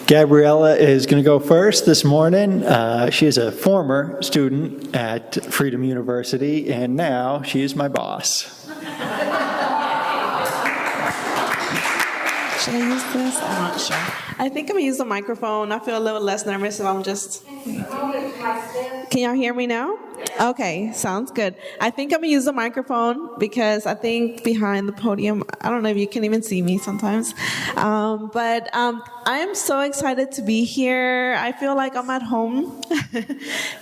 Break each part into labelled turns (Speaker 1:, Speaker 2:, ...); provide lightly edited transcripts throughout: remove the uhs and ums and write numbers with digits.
Speaker 1: Gabriela is going to go first this morning. She is a former student at Freedom University, and now she is my boss.
Speaker 2: Should I use this? I'm not sure. I think I'm going to use the microphone. I feel a little less nervous if I'm just... Can y'all hear me now? Okay, sounds good. I think I'm going to use the microphone because I think behind the podium, I don't know if you can even see me sometimes, but I am so excited to be here. I feel like I'm at home.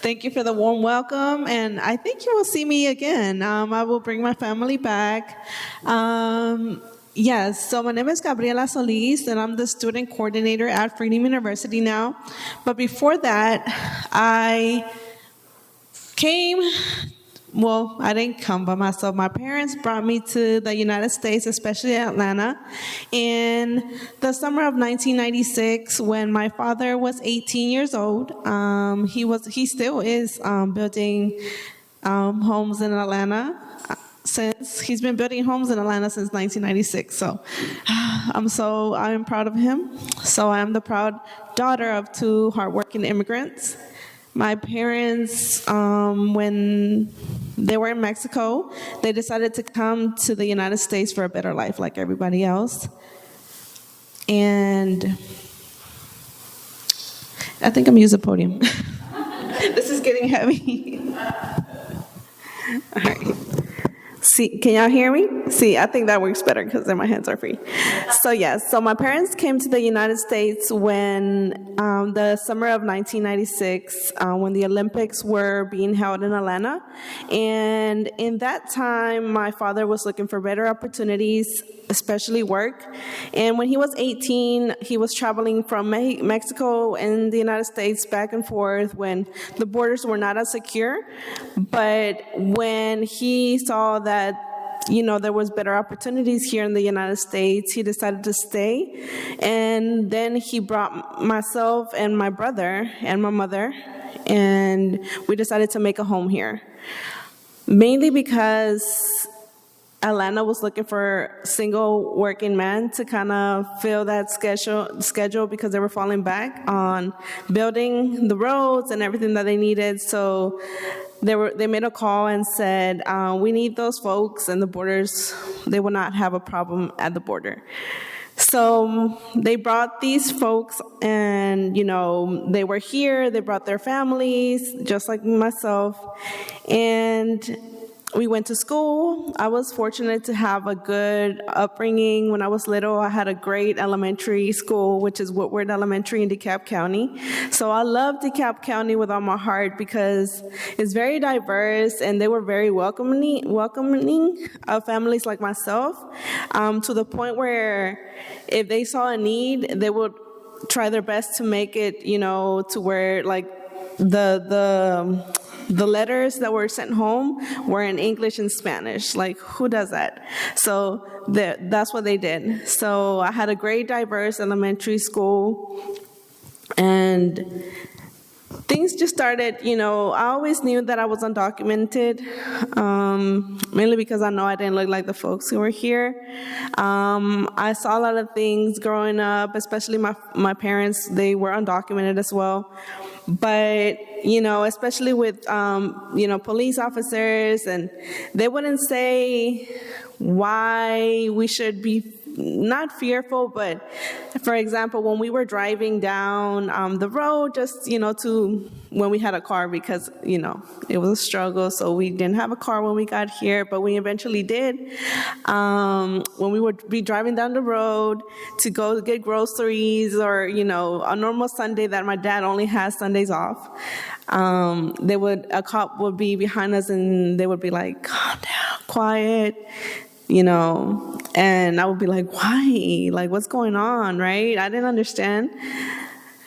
Speaker 2: Thank you for the warm welcome, and I think you will see me again. I will bring my family back. Yes, so my name is Gabriela Solis, and I'm the student coordinator at Freedom University now. But before that, I didn't come by myself. My parents brought me to the United States, especially Atlanta, in the summer of 1996 when my father was 18 years old. He still is building homes in Atlanta. Since he's been building homes in Atlanta since 1996, so I'm proud of him. So I am the proud daughter of two hardworking immigrants. My parents, when they were in Mexico, they decided to come to the United States for a better life, like everybody else. And I think I'm gonna use the podium. This is getting heavy. All right. See, can y'all hear me? See, I think that works better because then my hands are free. So yes, so my parents came to the United States when the summer of 1996, when the Olympics were being held in Atlanta. And in that time, my father was looking for better opportunities, especially work. And when he was 18, he was traveling from Mexico and the United States back and forth when the borders were not as secure. But when he saw that, there was better opportunities here in the United States, he decided to stay. And then he brought myself and my brother and my mother, and we decided to make a home here. Mainly because Atlanta was looking for single working men to kind of fill that schedule because they were falling back on building the roads and everything that they needed. So they made a call and said, we need those folks, and the borders, they will not have a problem at the border. So they brought these folks, and they were here. They brought their families, just like myself, and we went to school. I was fortunate to have a good upbringing. When I was little, I had a great elementary school, which is Woodward Elementary in DeKalb County. So I love DeKalb County with all my heart because it's very diverse, and they were very welcoming of families like myself, to the point where if they saw a need, they would try their best to make it, to where like the letters that were sent home were in English and Spanish. Like, who does that? So that's what they did. So I had a great diverse elementary school, and things just started, I always knew that I was undocumented, mainly because I know I didn't look like the folks who were here. I saw a lot of things growing up, especially my parents, they were undocumented as well. But, especially with, police officers, and they wouldn't say why we should be not fearful, but for example, when we were driving down the road, just, to when we had a car, because, it was a struggle. So we didn't have a car when we got here, but we eventually did. When we would be driving down the road to go get groceries, or, a normal Sunday that my dad only has Sundays off, a cop would be behind us, and they would be like, calm down, quiet, and I would be like, why? Like, what's going on, right? I didn't understand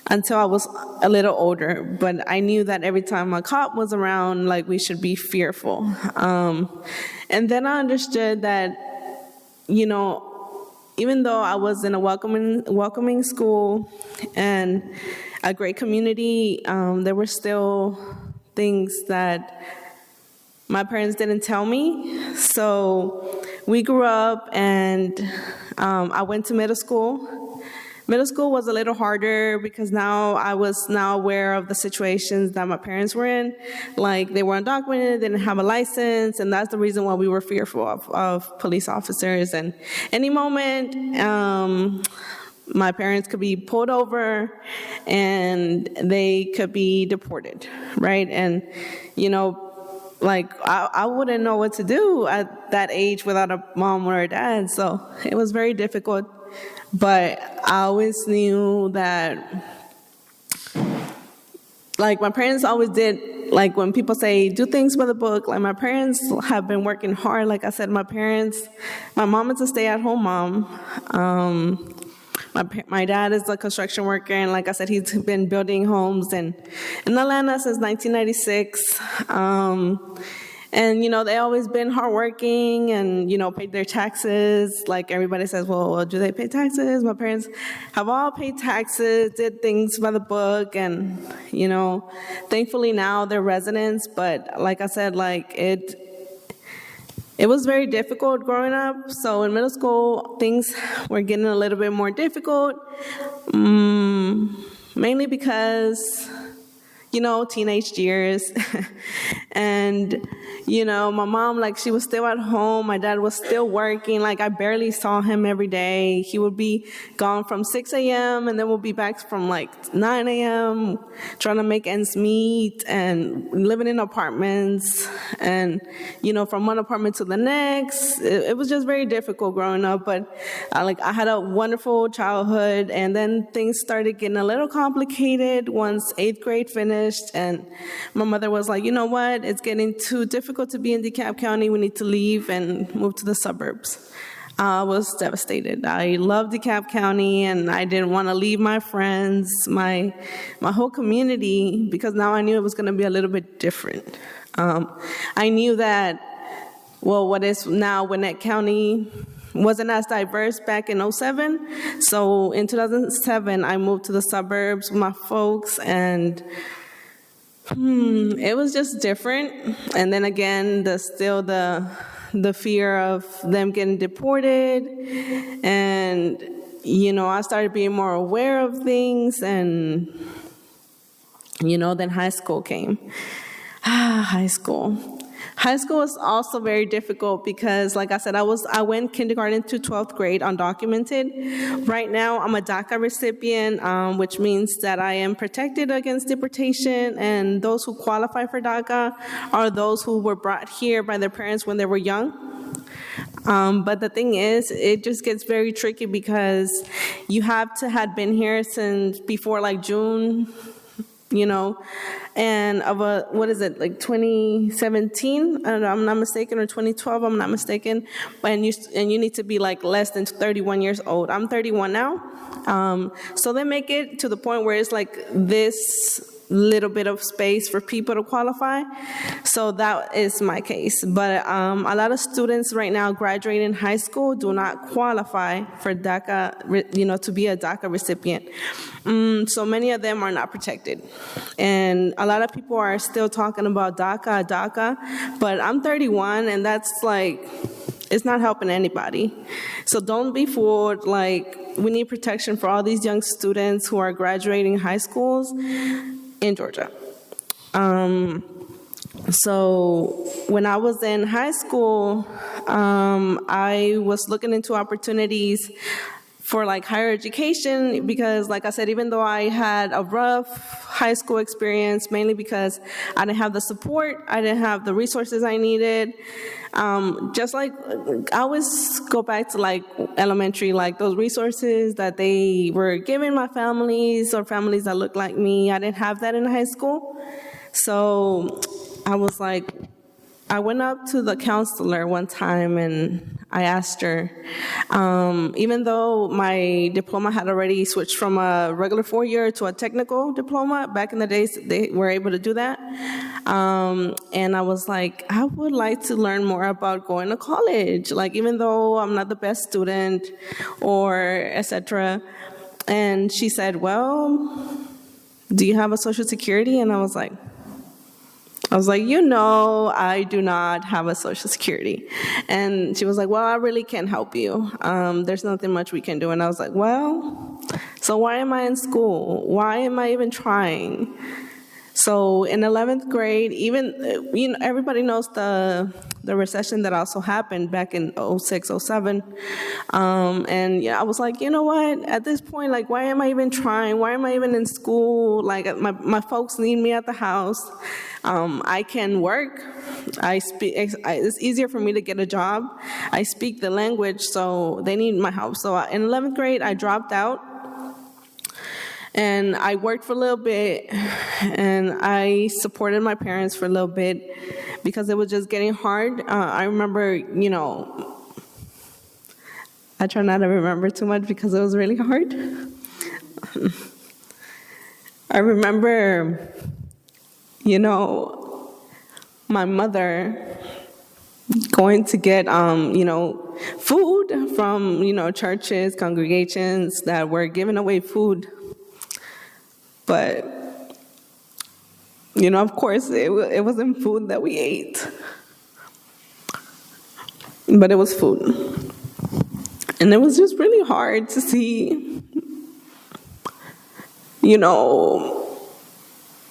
Speaker 2: until I was a little older, but I knew that every time a cop was around, like, we should be fearful. And then I understood that, even though I was in a welcoming school and a great community, there were still things that my parents didn't tell me. So we grew up, and I went to middle school. Middle school was a little harder because now I was now aware of the situations that my parents were in. Like, they were undocumented, they didn't have a license, and that's the reason why we were fearful of police officers. And any moment, my parents could be pulled over and they could be deported, right? And, like, I wouldn't know what to do at that age without a mom or a dad, so it was very difficult. But I always knew that, like, my parents always did, like, when people say, do things by the book, like, my parents have been working hard. Like I said, my mom is a stay-at-home mom. My dad is a construction worker, and like I said, he's been building homes in Atlanta since 1996. And, they always been hardworking and, paid their taxes. Like, everybody says, well, do they pay taxes? My parents have all paid taxes, did things by the book, and, thankfully now they're residents. But like I said, like, it was very difficult growing up. So in middle school, things were getting a little bit more difficult, mainly because, teenage years. And, my mom, like, she was still at home. My dad was still working. Like, I barely saw him every day. He would be gone from 6 a.m. and then we'll be back from like 9 a.m. trying to make ends meet and living in apartments and, from one apartment to the next. It was just very difficult growing up. But I had a wonderful childhood, and then things started getting a little complicated once 8th grade finished, and my mother was like, you know what, it's getting too difficult to be in DeKalb County. We need to leave and move to the suburbs. I was devastated. I loved DeKalb County, and I didn't want to leave my friends, my whole community, because now I knew it was going to be a little bit different. I knew that, what is now Gwinnett County wasn't as diverse back in 2007. So in 2007, I moved to the suburbs with my folks, and it was just different. And then again, the fear of them getting deported, and I started being more aware of things, and then high school came. High school was also very difficult because, like I said, I went kindergarten to 12th grade undocumented. Right now, I'm a DACA recipient, which means that I am protected against deportation, and those who qualify for DACA are those who were brought here by their parents when they were young. But the thing is, it just gets very tricky because you have to have been here since before like June, and of what is it, like 2017, I'm not mistaken, or 2012, I'm not mistaken, and you need to be like less than 31 years old. I'm 31 now, so they make it to the point where it's like this little bit of space for people to qualify. So that is my case. But a lot of students right now graduating high school do not qualify for DACA, to be a DACA recipient. So many of them are not protected. And a lot of people are still talking about DACA, but I'm 31, and that's like, it's not helping anybody. So don't be fooled. Like, we need protection for all these young students who are graduating high schools in Georgia. So when I was in high school, I was looking into opportunities for like higher education because, like I said, even though I had a rough high school experience, mainly because I didn't have the support, I didn't have the resources I needed. Just like, I always go back to like elementary, like those resources that they were giving my families or families that looked like me, I didn't have that in high school. So I was like, I went up to the counselor one time and I asked her, even though my diploma had already switched from a regular 4-year to a technical diploma, back in the days they were able to do that, and I was like, I would like to learn more about going to college, like even though I'm not the best student or etc. And she said, well, do you have a Social Security? And I was like, I do not have a Social Security. And she was like, well, I really can't help you. There's nothing much we can do. And I was like, well, So why am I in school? Why am I even trying? So in 11th grade, even, everybody knows the recession that also happened back in '06, '07. And I was like, you know what? At this point, like, why am I even trying? Why am I even in school? Like, my folks need me at the house. I can work. It's easier for me to get a job. I speak the language, so they need my help. So in 11th grade, I dropped out. And I worked for a little bit, and I supported my parents for a little bit because it was just getting hard. I remember, I try not to remember too much because it was really hard. I remember, my mother going to get, food from, churches, congregations that were giving away food. But, of course, it wasn't food that we ate. But it was food. And it was just really hard to see,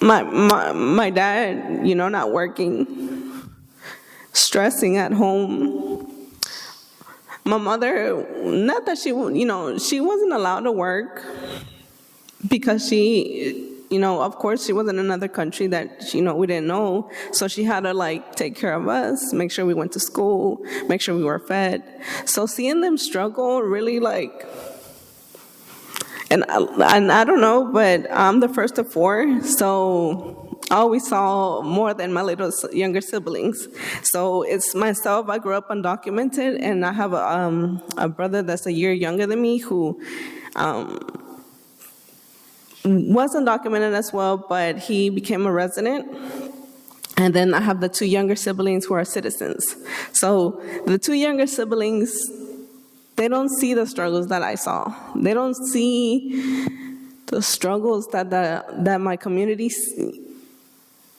Speaker 2: my dad, not working, stressing at home. My mother, not that she wasn't allowed to work, because she, of course, she was in another country that, we didn't know. So she had to, take care of us, make sure we went to school, make sure we were fed. So seeing them struggle really, and I don't know, but I'm the first of four, so I always saw more than my little younger siblings. So it's myself. I grew up undocumented, and I have a brother that's a year younger than me who was undocumented as well, but he became a resident. And then I have the two younger siblings who are citizens. So the two younger siblings, they don't see the struggles that I saw. They don't see the struggles that my communities,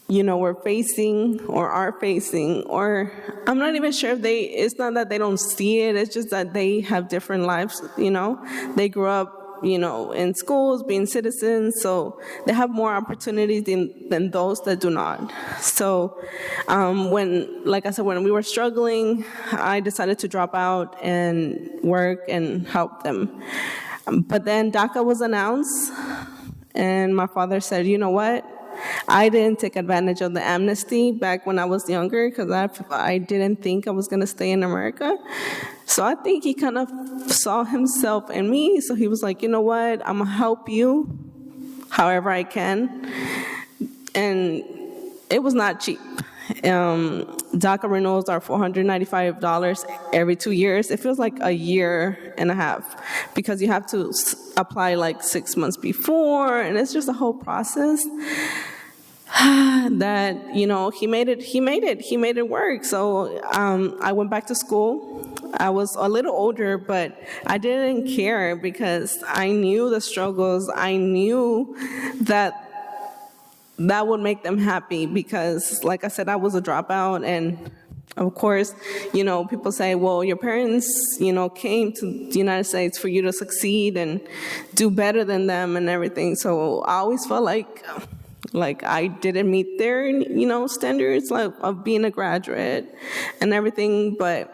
Speaker 2: were facing or are facing. Or I'm not even sure if it's not that they don't see it, it's just that they have different lives, They grew up in schools, being citizens, so they have more opportunities than those that do not. So like I said, when we were struggling, I decided to drop out and work and help them. But then DACA was announced, and my father said, you know what? I didn't take advantage of the amnesty back when I was younger because I didn't think I was going to stay in America. So I think he kind of saw himself in me. So he was like, you know what? I'm going to help you however I can. And it was not cheap. DACA renewals are $495 every 2 years. It feels like a year and a half because you have to apply 6 months before, and it's just a whole process that he made it work. So I went back to school. I was a little older, but I didn't care because I knew the struggles. I knew that would make them happy because, like I said, I was a dropout. And of course, people say, well, your parents, came to the United States for you to succeed and do better than them and everything. So I always felt like I didn't meet their, standards of being a graduate and everything. But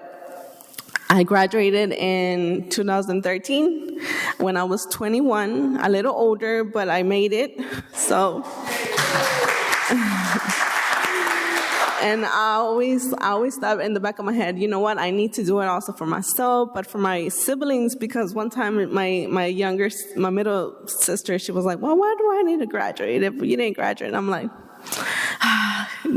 Speaker 2: I graduated in 2013 when I was 21, a little older, but I made it. So, and I always thought in the back of my head, you know what, I need to do it also for myself, but for my siblings, because one time my middle sister, she was like, well, why do I need to graduate if you didn't graduate? And I'm like,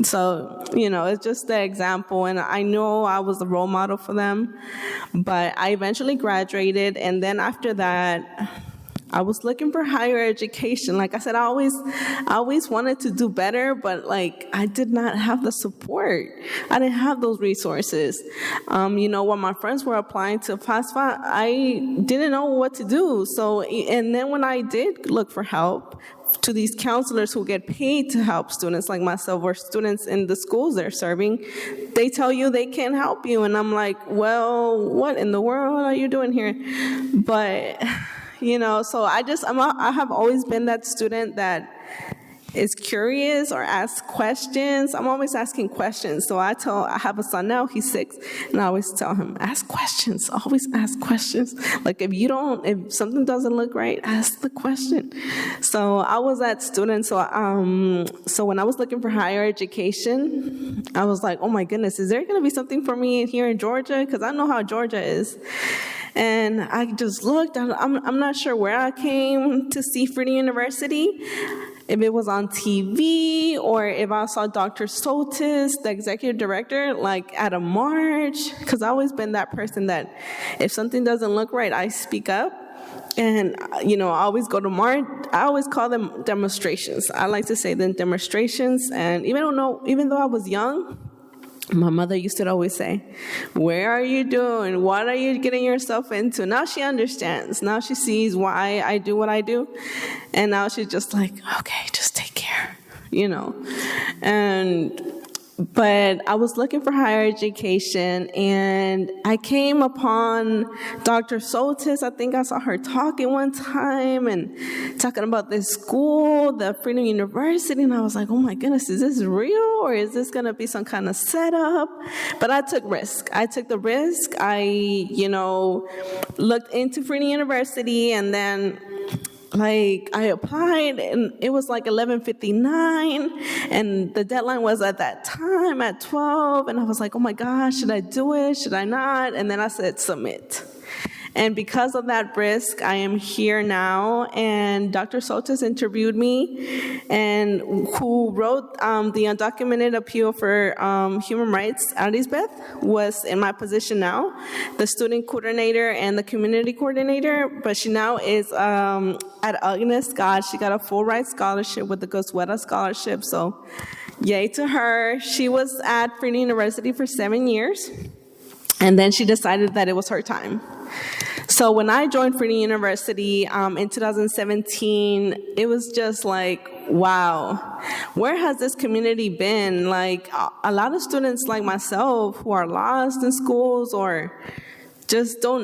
Speaker 2: so, it's just the example, and I know I was a role model for them, but I eventually graduated, and then after that, I was looking for higher education. Like I said, I always wanted to do better, but I did not have the support. I didn't have those resources. When my friends were applying to FAFSA, I didn't know what to do. So, and then when I did look for help, to these counselors who get paid to help students like myself or students in the schools they're serving, they tell you they can't help you. And I'm like, well, what in the world are you doing here? But, So I have always been that student that is curious or asks questions. I'm always asking questions. So I have a son now, he's 6, and I always tell him, ask questions, always ask questions. Like if something doesn't look right, ask the question. So I was that student. So when I was looking for higher education, I was like, oh my goodness, is there going to be something for me here in Georgia? Because I know how Georgia is. And I just looked, I'm not sure where I came to see Freedom University, if it was on TV or if I saw Dr. Solis, the executive director, like at a march, because I've always been that person that if something doesn't look right, I speak up. And, I always go to march. I always call them demonstrations. I like to say them demonstrations. And even though I was young, my mother used to always say, where are you doing? What are you getting yourself into? Now she understands. Now she sees why I do what I do. And now she's just like, okay, just take care, But I was looking for higher education, and I came upon Dr. Solis. I think I saw her talking one time and talking about this school, the Freedom University, and I was like, oh my goodness, is this real or is this going to be some kind of setup? But I took risk. I took the risk. I, looked into Freedom University, and then I applied, and it was like 11:59, and the deadline was at that time at 12, and I was like, oh my gosh, should I do it? Should I not? And then I said, submit. And because of that risk, I am here now. And Dr. Solis interviewed me, and who wrote the undocumented appeal for human rights, Elizabeth, was in my position now, the student coordinator and the community coordinator. But she now is at Agnes Scott. She got a full ride scholarship with the Gosueta scholarship. So yay to her. She was at Freedom University for 7 years. And then she decided that it was her time. So when I joined Freedom University in 2017, it was just like, wow, where has this community been? Like a lot of students like myself who are lost in schools or doesn't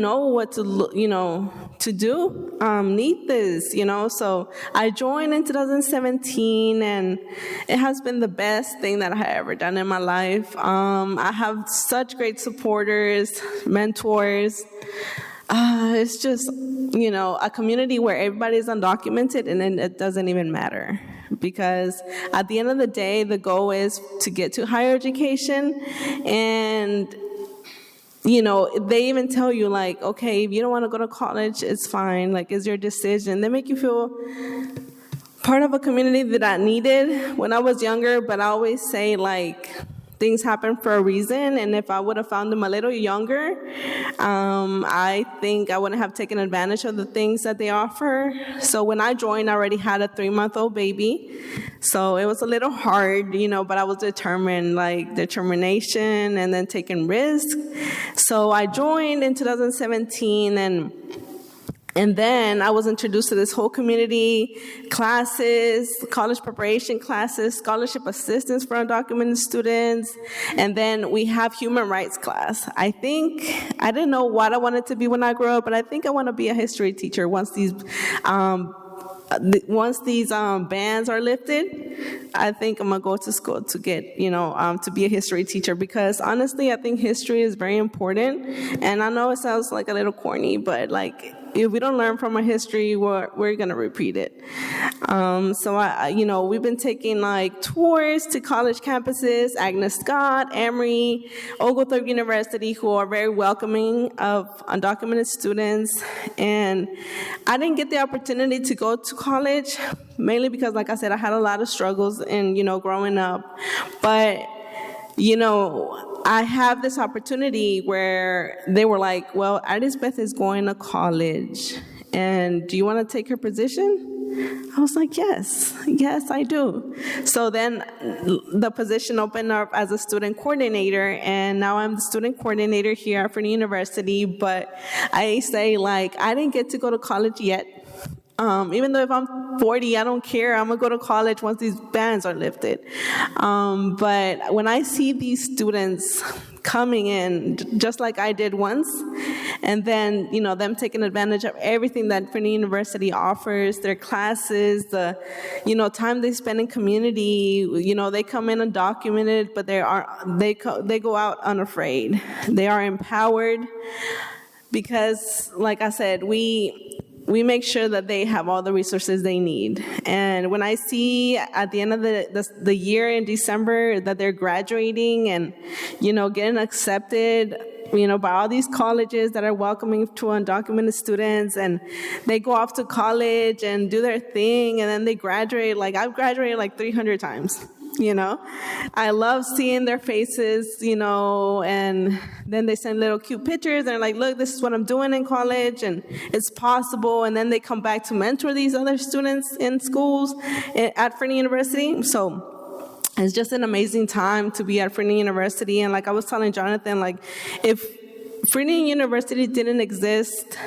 Speaker 2: know what to do, need this, So I joined in 2017, and it has been the best thing that I have ever done in my life. I have such great supporters, mentors. It's just, a community where everybody's undocumented, and then it doesn't even matter. Because at the end of the day, the goal is to get to higher education, and they even tell you, like, okay, if you don't want to go to college, it's fine. Like, it's your decision. They make you feel part of a community that I needed when I was younger, but I always say, like, things happen for a reason, and if I would have found them a little younger, I think I wouldn't have taken advantage of the things that they offer. So when I joined, I already had a 3-month-old baby, so it was a little hard, but I was determined, like determination and then taking risks. So I joined in 2017, and then I was introduced to this whole community, classes, college preparation classes, scholarship assistance for undocumented students, and then we have human rights class. I didn't know what I wanted to be when I grew up, but I think I want to be a history teacher once these bans are lifted. I think I'm going to go to school to get, to be a history teacher, because honestly, I think history is very important. And I know it sounds like a little corny, but if we don't learn from our history, we're going to repeat it. So we've been taking tours to college campuses, Agnes Scott, Emory, Oglethorpe University, who are very welcoming of undocumented students. And I didn't get the opportunity to go to college, mainly because, like I said, I had a lot of struggles in, growing up. But, I have this opportunity where they were like, well, Elizabeth is going to college, and do you want to take her position? I was like, yes, I do. So then the position opened up as a student coordinator, and now I'm the student coordinator here at Freedom University, but I say, I didn't get to go to college yet. Even though if I'm 40, I don't care. I'm going to go to college once these bans are lifted. But when I see these students coming in just like I did once, and then them taking advantage of everything that Trinity University offers, their classes, the time they spend in community. They come in undocumented, but they go out unafraid. They are empowered because, like I said, we make sure that they have all the resources they need. And when I see at the end of the year in December that they're graduating and, getting accepted, by all these colleges that are welcoming to undocumented students, and they go off to college and do their thing, and then they graduate. Like, I've graduated like 300 times. I love seeing their faces, and then they send little cute pictures and they're like, look, this is what I'm doing in college and it's possible. And then they come back to mentor these other students in schools at Trinity University. So it's just an amazing time to be at Trinity University. And like I was telling Jonathan, like, if Trinity University didn't exist,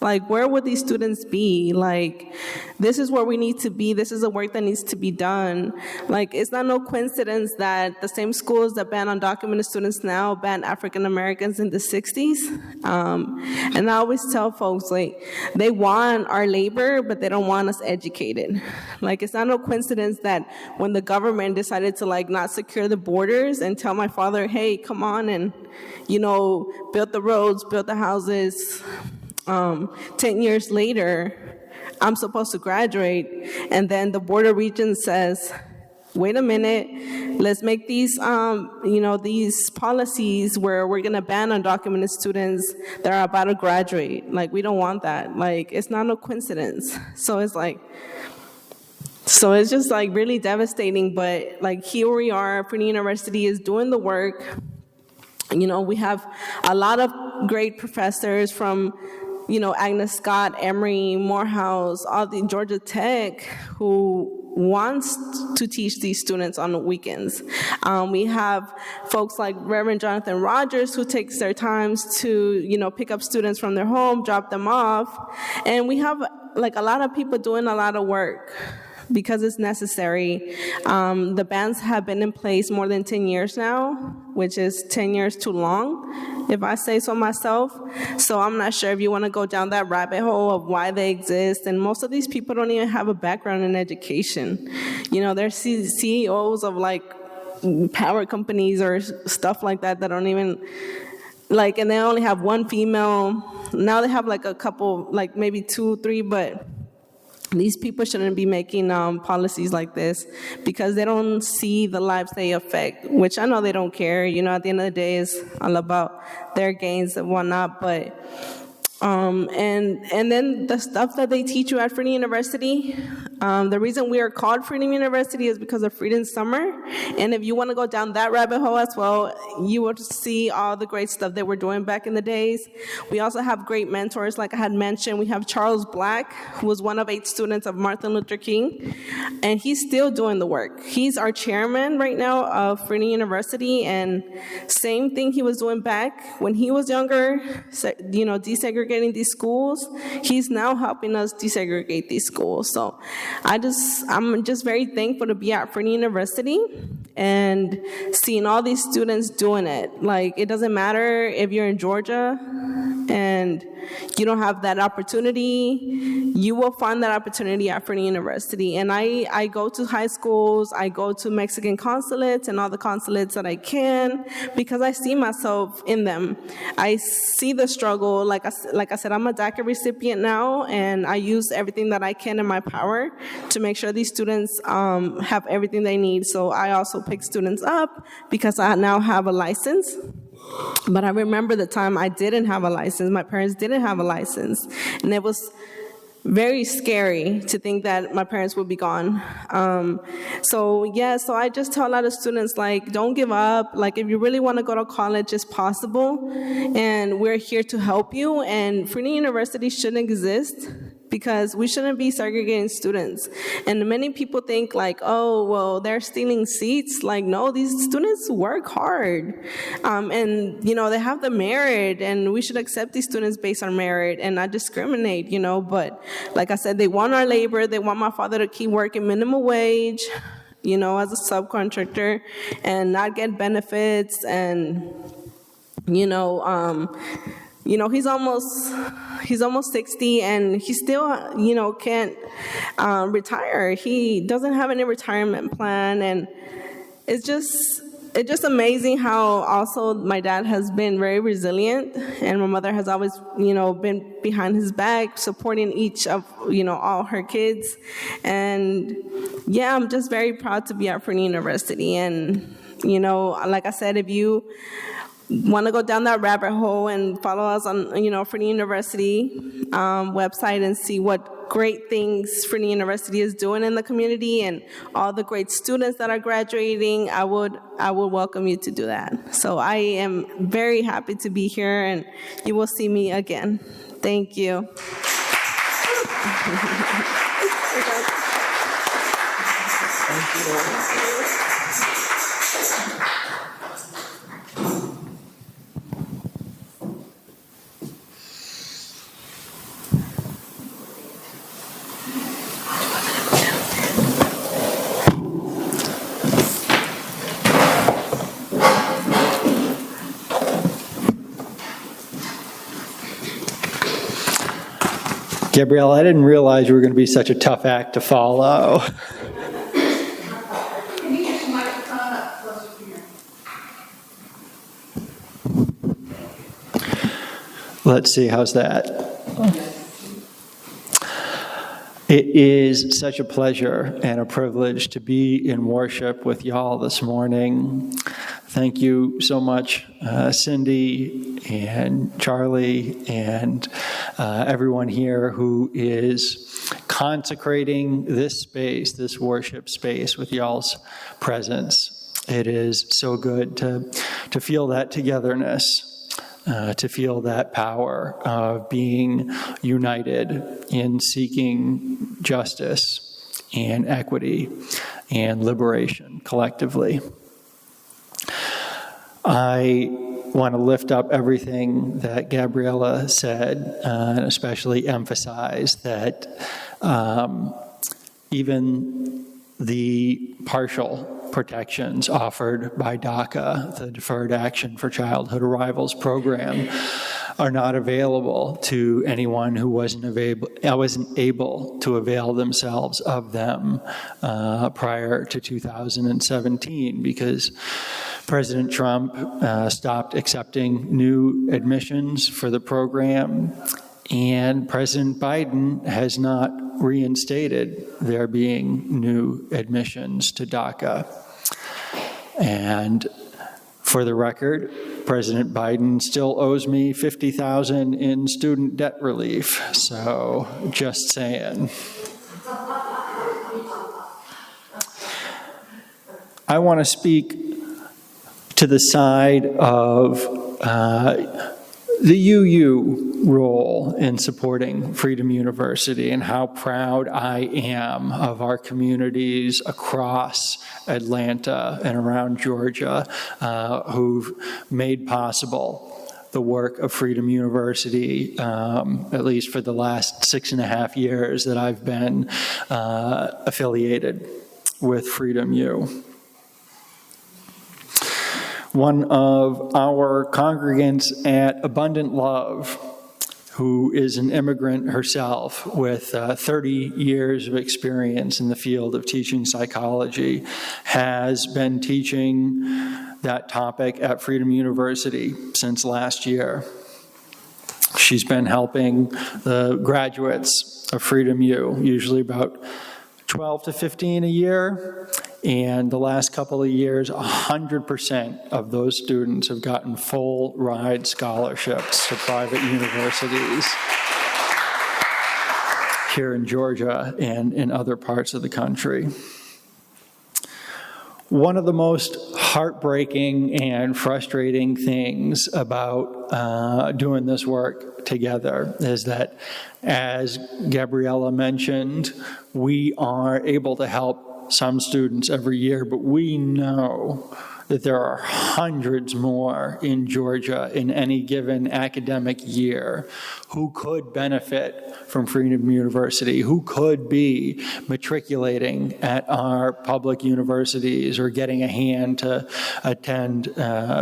Speaker 2: like, where would these students be? Like, this is where we need to be. This is the work that needs to be done. Like, it's not no coincidence that the same schools that ban undocumented students now ban African Americans in the 60s. And I always tell folks, like, they want our labor, but they don't want us educated. Like, it's not no coincidence that when the government decided to, like, not secure the borders and tell my father, hey, come on and, build the roads, build the houses, 10 years later, I'm supposed to graduate, and then the border region says, wait a minute, let's make these, these policies where we're going to ban undocumented students that are about to graduate. Like, we don't want that. Like, it's not no coincidence. So it's just like really devastating, but like here we are, Trinity University is doing the work. We have a lot of great professors from Agnes Scott, Emory, Morehouse, all the Georgia Tech, who wants to teach these students on the weekends. We have folks like Reverend Jonathan Rogers, who takes their times to, pick up students from their home, drop them off. And we have like a lot of people doing a lot of work because it's necessary. The bans have been in place more than 10 years now, which is 10 years too long, if I say so myself. So I'm not sure if you want to go down that rabbit hole of why they exist. And most of these people don't even have a background in education. They're CEOs of like power companies or stuff like that don't even, like, and they only have one female. Now they have like a couple, like maybe 2, 3, but these people shouldn't be making policies like this because they don't see the lives they affect, which I know they don't care. At the end of the day, it's all about their gains and whatnot. But and then the stuff that they teach you at Freedom University, the reason we are called Freedom University is because of Freedom Summer. And if you want to go down that rabbit hole as well, you will see all the great stuff that we're doing back in the days. We also have great mentors, like I had mentioned. We have Charles Black, who was one of 8 students of Martin Luther King, and he's still doing the work. He's our chairman right now of Freedom University, and same thing he was doing back when he was younger, desegregating these schools. He's now helping us desegregate these schools. So I'm just very thankful to be at Freedom University and seeing all these students doing it. Like, it doesn't matter if you're in Georgia and you don't have that opportunity, you will find that opportunity at Freedom University. And I go to high schools, I go to Mexican consulates and all the consulates that I can because I see myself in them. I see the struggle. Like I said, I'm a DACA recipient now, and I use everything that I can in my power to make sure these students have everything they need. So I also pick students up because I now have a license. But I remember the time I didn't have a license. My parents didn't have a license. And it was very scary to think that my parents would be gone. So I just tell a lot of students, like, don't give up. Like, if you really want to go to college, it's possible. And we're here to help you. And Freedom University shouldn't exist because we shouldn't be segregating students. And many people think like, oh, well, they're stealing seats. Like, no, these students work hard. And, they have the merit, and we should accept these students based on merit and not discriminate, But like I said, they want our labor. They want my father to keep working minimum wage, as a subcontractor and not get benefits. And He's almost 60, and he still, can't retire. He doesn't have any retirement plan, and it's just amazing how also my dad has been very resilient, and my mother has always, been behind his back, supporting each of, all her kids. And yeah, I'm just very proud to be at Freedom University. And, like I said, if you want to go down that rabbit hole and follow us on, Freedom University website and see what great things Freedom University is doing in the community and all the great students that are graduating, I would welcome you to do that. So I am very happy to be here, and you will see me again. Thank you.
Speaker 1: Gabriela, I didn't realize you were going to be such a tough act to follow.
Speaker 3: Can you get your microphone up closer to here?
Speaker 1: Let's see, how's that? It is such a pleasure and a privilege to be in worship with y'all this morning. Thank you so much, Cindy and Charlie and everyone here who is consecrating this space, this worship space, with y'all's presence. It is so good to feel that togetherness, to feel that power of being united in seeking justice and equity and liberation collectively. I want to lift up everything that Gabriela said, and especially emphasize that even the partial protections offered by DACA, the Deferred Action for Childhood Arrivals program, are not available to anyone who wasn't able to avail themselves of them prior to 2017, because President Trump stopped accepting new admissions for the program, and President Biden has not reinstated there being new admissions to DACA. And for the record, President Biden still owes me $50,000 in student debt relief, so just saying. I want to speak to the side of the UU role in supporting Freedom University and how proud I am of our communities across Atlanta and around Georgia who've made possible the work of Freedom University, at least for the last 6.5 years that I've been affiliated with Freedom U. One of our congregants at Abundant Love, who is an immigrant herself with 30 years of experience in the field of teaching psychology, has been teaching that topic at Freedom University since last year. She's been helping the graduates of Freedom U, usually about 12 to 15 a year. And the last couple of years, 100% of those students have gotten full ride scholarships to private universities here in Georgia and in other parts of the country. One of the most heartbreaking and frustrating things about doing this work together is that, as Gabriela mentioned, we are able to help some students every year, but we know that there are hundreds more in Georgia in any given academic year who could benefit from Freedom University, who could be matriculating at our public universities or getting a hand to attend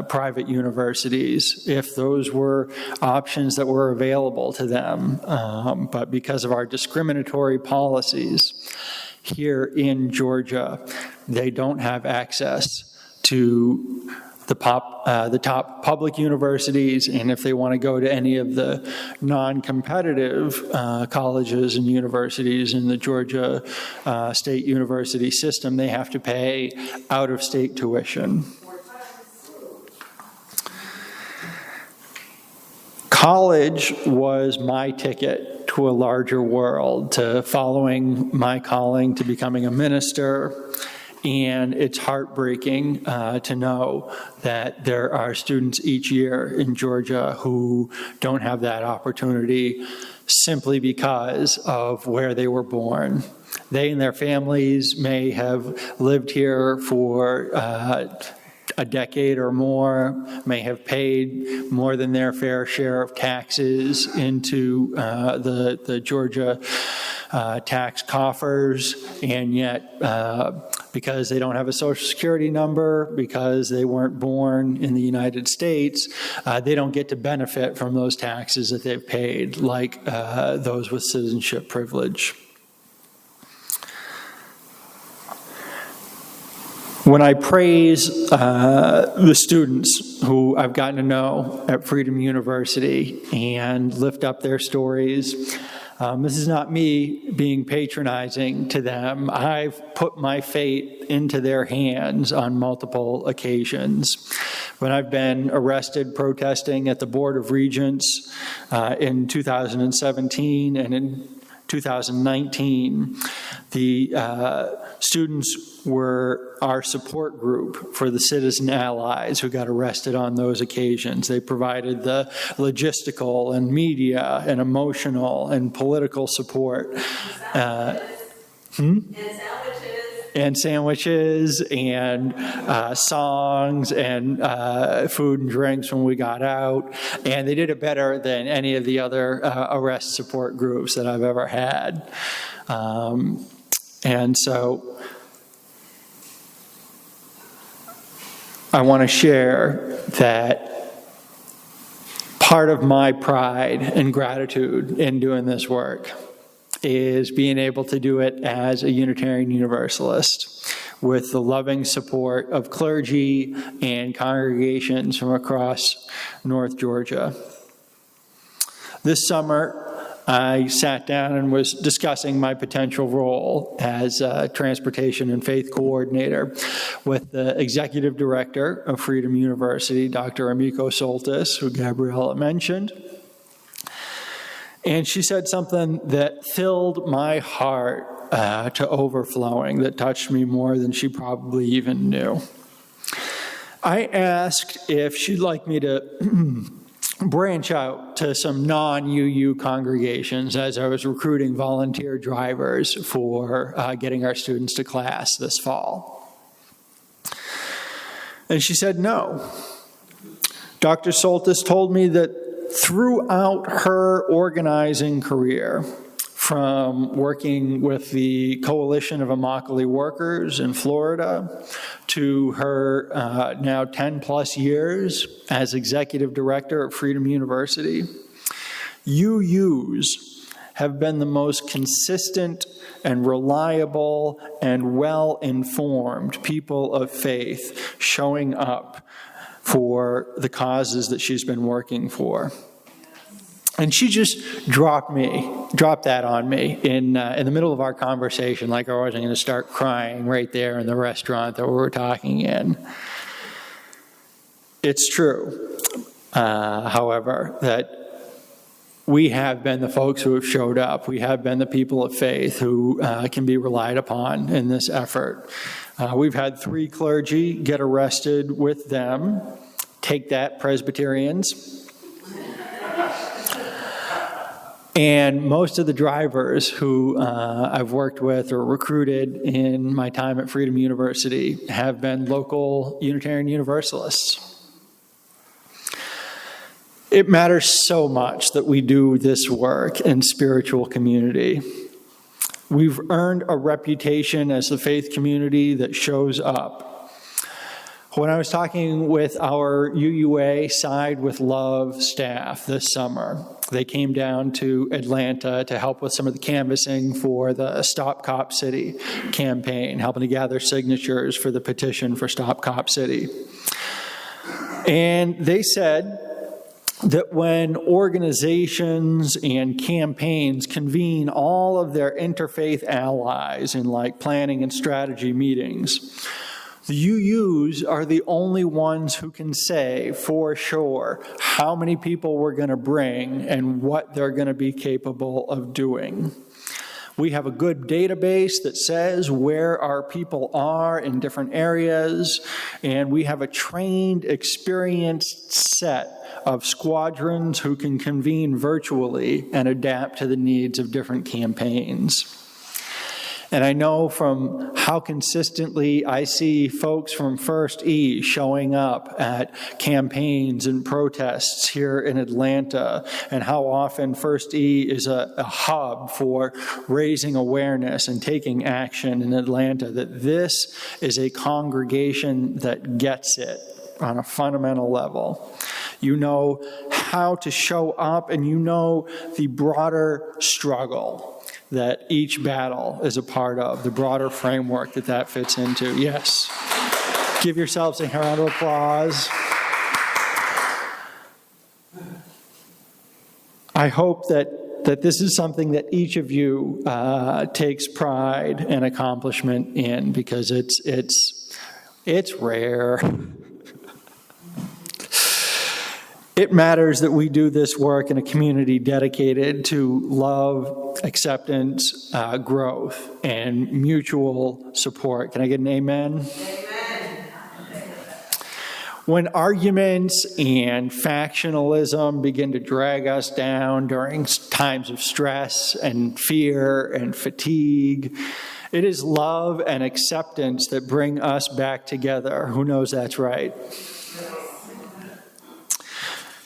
Speaker 1: private universities if those were options that were available to them. But because of our discriminatory policies here in Georgia, they don't have access to the top public universities, and if they want to go to any of the non-competitive colleges and universities in the Georgia State University system, they have to pay out-of-state tuition. College was my ticket to a larger world, to following my calling to becoming a minister. And it's heartbreaking to know that there are students each year in Georgia who don't have that opportunity simply because of where they were born. They and their families may have lived here for a decade or more, may have paid more than their fair share of taxes into the Georgia tax coffers, and yet because they don't have a Social Security number, because they weren't born in the United States, they don't get to benefit from those taxes that they've paid like those with citizenship privilege. When I praise the students who I've gotten to know at Freedom University and lift up their stories, this is not me being patronizing to them. I've put my fate into their hands on multiple occasions. When I've been arrested protesting at the Board of Regents in 2017 and in 2019, the students were our support group for the citizen allies who got arrested on those occasions. They provided the logistical and media and emotional and political support. And sandwiches and songs and food and drinks when we got out. And they did it better than any of the other arrest support groups that I've ever had. And so I want to share that part of my pride and gratitude in doing this work is being able to do it as a Unitarian Universalist with the loving support of clergy and congregations from across North Georgia. This summer, I sat down and was discussing my potential role as a transportation and faith coordinator with the executive director of Freedom University, Dr. Amico Soltis, who Gabriela mentioned. And she said something that filled my heart to overflowing, that touched me more than she probably even knew. I asked if she'd like me to branch out to some non-UU congregations as I was recruiting volunteer drivers for getting our students to class this fall. And she said no. Dr. Soltis told me that throughout her organizing career, from working with the Coalition of Immokalee Workers in Florida to her now 10 plus years as executive director at Freedom University, UUs have been the most consistent and reliable and well-informed people of faith showing up for the causes that she's been working for. And she just dropped that on me in the middle of our conversation, like I wasn't going to start crying right there in the restaurant that we were talking in. It's true, however, that we have been the folks who have showed up. We have been the people of faith who can be relied upon in this effort. We've had 3 clergy get arrested with them. Take that, Presbyterians. And most of the drivers who I've worked with or recruited in my time at Freedom University have been local Unitarian Universalists. It matters so much that we do this work in spiritual community. We've earned a reputation as the faith community that shows up. When I was talking with our UUA Side with Love staff this summer, they came down to Atlanta to help with some of the canvassing for the Stop Cop City campaign, helping to gather signatures for the petition for Stop Cop City. And they said that when organizations and campaigns convene all of their interfaith allies in like planning and strategy meetings, the UUs are the only ones who can say for sure how many people we're going to bring and what they're going to be capable of doing. We have a good database that says where our people are in different areas, and we have a trained, experienced set of squadrons who can convene virtually and adapt to the needs of different campaigns. And I know from how consistently I see folks from First E showing up at campaigns and protests here in Atlanta, and how often First E is a hub for raising awareness and taking action in Atlanta, that this is a congregation that gets it on a fundamental level. You know how to show up, and you know the broader struggle that each battle is a part of, the broader framework that that fits into. Yes. Give yourselves a round of applause. I hope that this is something that each of you takes pride and accomplishment in, because it's rare. It matters that we do this work in a community dedicated to love, acceptance, growth, and mutual support. Can I get an amen? Amen. When arguments and factionalism begin to drag us down during times of stress and fear and fatigue, it is love and acceptance that bring us back together. Who knows that's right?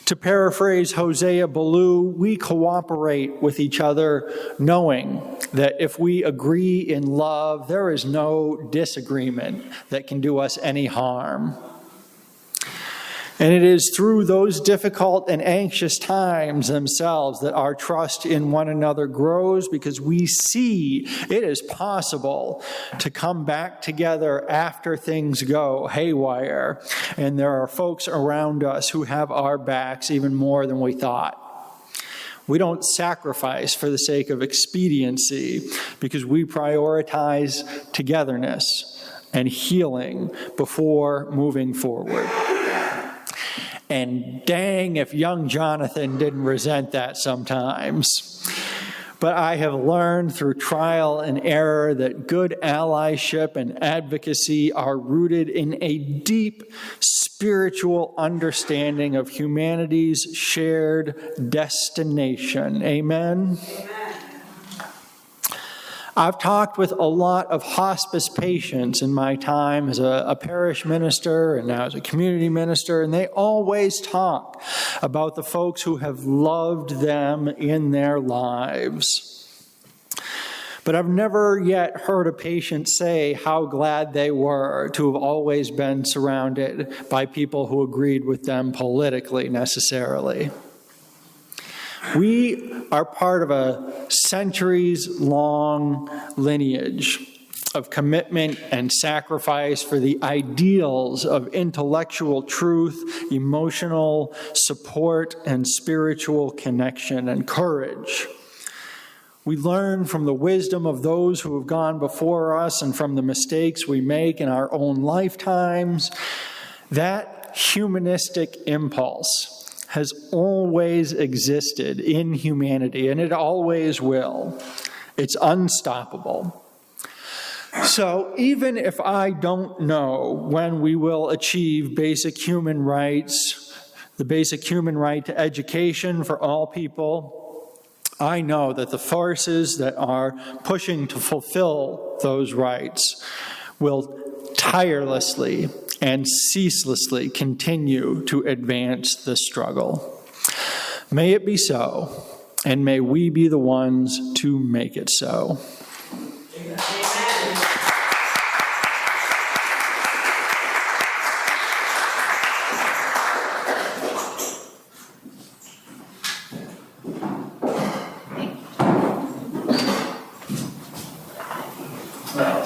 Speaker 1: To paraphrase Hosea Ballou, we cooperate with each other, knowing that if we agree in love, there is no disagreement that can do us any harm. And it is through those difficult and anxious times themselves that our trust in one another grows, because we see it is possible to come back together after things go haywire. And there are folks around us who have our backs even more than we thought. We don't sacrifice for the sake of expediency, because we prioritize togetherness and healing before moving forward. And dang if young Jonathan didn't resent that sometimes. But I have learned through trial and error that good allyship and advocacy are rooted in a deep spiritual understanding of humanity's shared destination. Amen? Amen. I've talked with a lot of hospice patients in my time as a parish minister and now as a community minister, and they always talk about the folks who have loved them in their lives. But I've never yet heard a patient say how glad they were to have always been surrounded by people who agreed with them politically necessarily. We are part of a centuries-long lineage of commitment and sacrifice for the ideals of intellectual truth, emotional support, and spiritual connection and courage. We learn from the wisdom of those who have gone before us and from the mistakes we make in our own lifetimes. That humanistic impulse has always existed in humanity, and it always will. It's unstoppable. So even if I don't know when we will achieve basic human rights, the basic human right to education for all people, I know that the forces that are pushing to fulfill those rights will tirelessly and ceaselessly continue to advance the struggle. May it be so, and may we be the ones to make it so. Well,